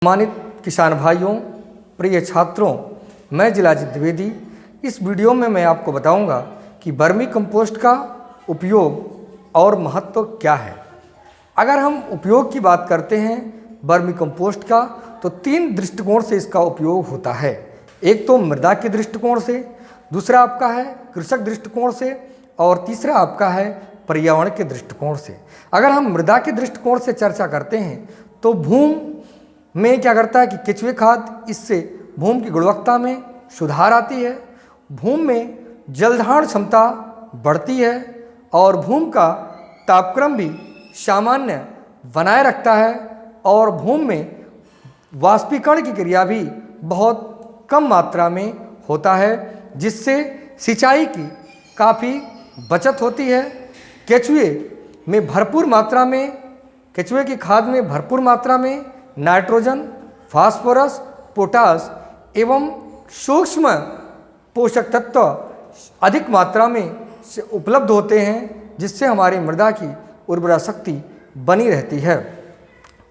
सम्मानित किसान भाइयों, प्रिय छात्रों, मैं जिलाजीत द्विवेदी। इस वीडियो में मैं आपको बताऊंगा कि वर्मी कंपोस्ट का उपयोग और महत्व क्या है। अगर हम उपयोग की बात करते हैं वर्मी कंपोस्ट का, तो 3 दृष्टिकोण से इसका उपयोग होता है। एक तो मृदा के दृष्टिकोण से, दूसरा आपका है कृषक दृष्टिकोण से, और तीसरा आपका है पर्यावरण के दृष्टिकोण से। अगर हम मृदा के दृष्टिकोण से चर्चा करते हैं तो भूमि में क्या करता है कि केंचुए खाद, इससे भूमि की गुणवत्ता में सुधार आती है, भूमि में जलधारण क्षमता बढ़ती है और भूमि का तापक्रम भी सामान्य बनाए रखता है, और भूमि में वाष्पीकरण की क्रिया भी बहुत कम मात्रा में होता है, जिससे सिंचाई की काफ़ी बचत होती है। केंचुए में भरपूर मात्रा में, केंचुए की खाद में भरपूर मात्रा में नाइट्रोजन, फास्फोरस, पोटास एवं सूक्ष्म पोषक तत्व अधिक मात्रा में उपलब्ध होते हैं, जिससे हमारी मृदा की उर्वरा शक्ति बनी रहती है।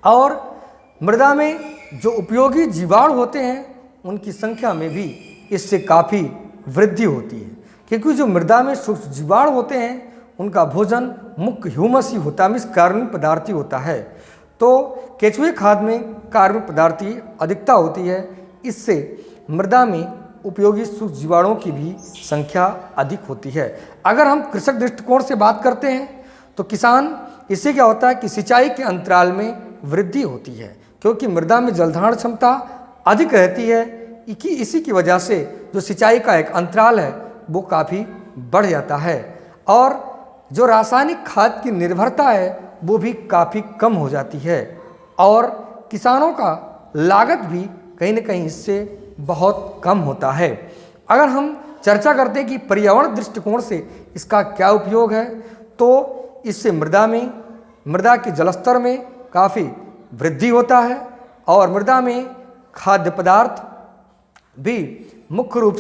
और मृदा में जो उपयोगी जीवाणु होते हैं उनकी संख्या में भी इससे काफ़ी वृद्धि होती है, क्योंकि जो मृदा में सूक्ष्म जीवाणु होते हैं उनका भोजन मुख्य ह्यूमस ही होता है, कार्बनिक पदार्थी होता है। तो केंचुए खाद में कार्बनिक पदार्थी अधिकता होती है, इससे मृदा में उपयोगी सूक्ष्म जीवाणुओं की भी संख्या अधिक होती है। अगर हम कृषक दृष्टिकोण से बात करते हैं तो किसान, इससे क्या होता है कि सिंचाई के अंतराल में वृद्धि होती है, क्योंकि मृदा में जलधारण क्षमता अधिक रहती है। इसी की वजह से जो सिंचाई का एक अंतराल है वो काफ़ी बढ़ जाता है, और जो रासायनिक खाद की निर्भरता है वो भी काफ़ी कम हो जाती है, और किसानों का लागत भी कहीं न कहीं इससे बहुत कम होता है। अगर हम चर्चा करते हैं कि पर्यावरण दृष्टिकोण से इसका क्या उपयोग है, तो इससे मृदा के जलस्तर में काफ़ी वृद्धि होता है, और मृदा में खाद्य पदार्थ भी मुख्य रूप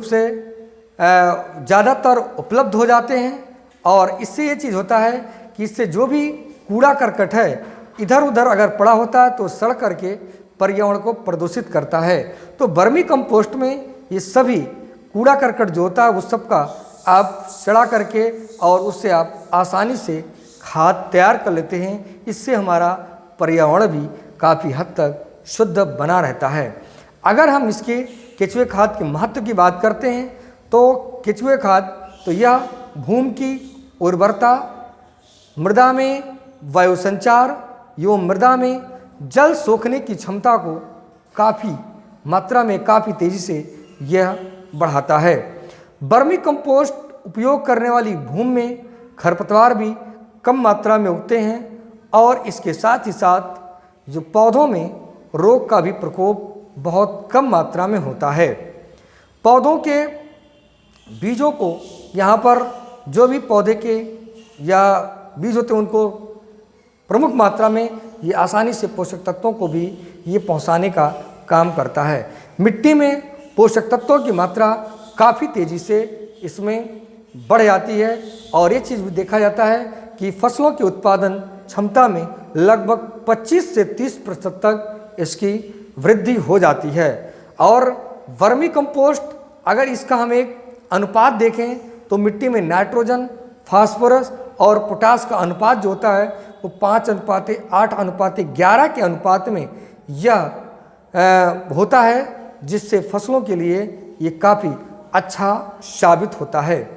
से ज़्यादातर उपलब्ध हो जाते हैं। और इससे ये चीज़ होता है कि इससे जो भी कूड़ा करकट है इधर उधर अगर पड़ा होता है तो सड़ करके पर्यावरण को प्रदूषित करता है। तो वर्मी कंपोस्ट में ये सभी कूड़ा करकट जो होता है उस सब का आप सड़ा करके और उससे आप आसानी से खाद तैयार कर लेते हैं। इससे हमारा पर्यावरण भी काफ़ी हद तक शुद्ध बना रहता है। अगर हम इसके केंचुए खाद के महत्व की बात करते हैं तो केंचुए खाद तो यह भूमि की उर्वरता, मृदा में वायु संचार एवं मृदा में जल सोखने की क्षमता को काफ़ी मात्रा में, काफ़ी तेज़ी से यह बढ़ाता है। वर्मी कंपोस्ट उपयोग करने वाली भूमि में खरपतवार भी कम मात्रा में उगते हैं, और इसके साथ ही साथ जो पौधों में रोग का भी प्रकोप बहुत कम मात्रा में होता है। पौधों के बीजों को यहाँ पर जो भी पौधे के या बीज होते हैं उनको प्रमुख मात्रा में ये आसानी से पोषक तत्वों को भी ये पहुँचाने का काम करता है। मिट्टी में पोषक तत्वों की मात्रा काफ़ी तेज़ी से इसमें बढ़ जाती है, और ये चीज़ भी देखा जाता है कि फसलों के उत्पादन क्षमता में लगभग 25 से 30% तक इसकी वृद्धि हो जाती है। और वर्मी कंपोस्ट, अगर इसका हम एक अनुपात देखें तो मिट्टी में नाइट्रोजन, फास्फोरस और पोटास का अनुपात जो होता है वो 5:8:11 के अनुपात में यह होता है, जिससे फसलों के लिए ये काफ़ी अच्छा साबित होता है।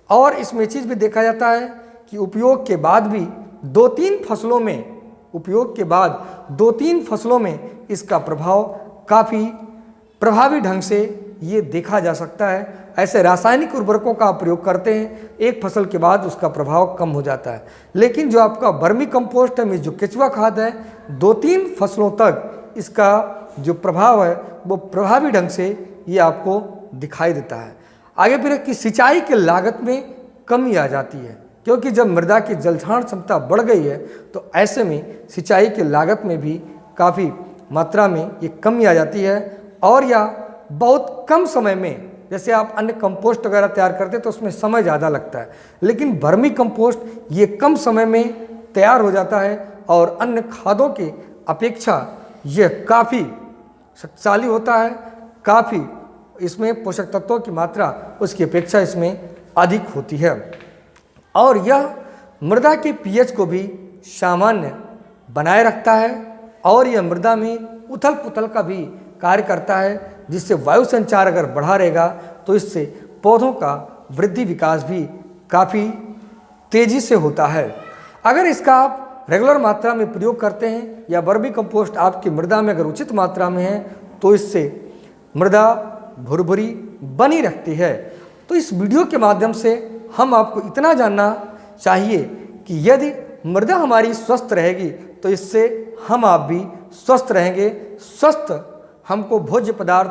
और इसमें चीज़ भी देखा जाता है कि उपयोग के बाद 2-3 फसलों में इसका प्रभाव काफ़ी प्रभावी ढंग से ये देखा जा सकता है। ऐसे रासायनिक उर्वरकों का प्रयोग करते हैं, एक फसल के बाद उसका प्रभाव कम हो जाता है, लेकिन जो आपका वर्मी कंपोस्ट है, जो केंचुआ खाद है, 2-3 फसलों तक इसका जो प्रभाव है वो प्रभावी ढंग से ये आपको दिखाई देता है। आगे फिर कि सिंचाई के लागत में कमी आ जाती है, क्योंकि जब मृदा की जलधारण क्षमता बढ़ गई है तो ऐसे में सिंचाई के लागत में भी काफ़ी मात्रा में ये कमी आ जाती है, और यह बहुत कम समय में, जैसे आप अन्य कंपोस्ट वगैरह तैयार करते हैं तो उसमें समय ज़्यादा लगता है, लेकिन वर्मी कंपोस्ट ये कम समय में तैयार हो जाता है और अन्य खादों की अपेक्षा यह काफ़ी शक्तिशाली होता है, काफ़ी इसमें पोषक तत्वों की मात्रा उसकी अपेक्षा इसमें अधिक होती है और यह मृदा के पीएच को भी सामान्य बनाए रखता है और यह मृदा में उथल पुथल का भी कार्य करता है, जिससे वायु संचार अगर बढ़ा रहेगा तो इससे पौधों का वृद्धि विकास भी काफ़ी तेज़ी से होता है। अगर इसका आप रेगुलर मात्रा में प्रयोग करते हैं या वर्मी कंपोस्ट आपकी मृदा में अगर उचित मात्रा में है तो इससे मृदा भुरभुरी बनी रहती है। तो इस वीडियो के माध्यम से हम आपको इतना जानना चाहिए कि यदि मृदा हमारी स्वस्थ रहेगी तो इससे हम आप भी स्वस्थ रहेंगे, स्वस्थ हमको भोज्य पदार्थ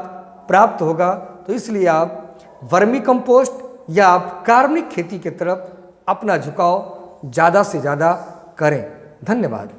प्राप्त होगा। तो इसलिए आप वर्मी कंपोस्ट या आप कार्बनिक खेती की तरफ अपना झुकाव ज़्यादा से ज़्यादा करें। धन्यवाद।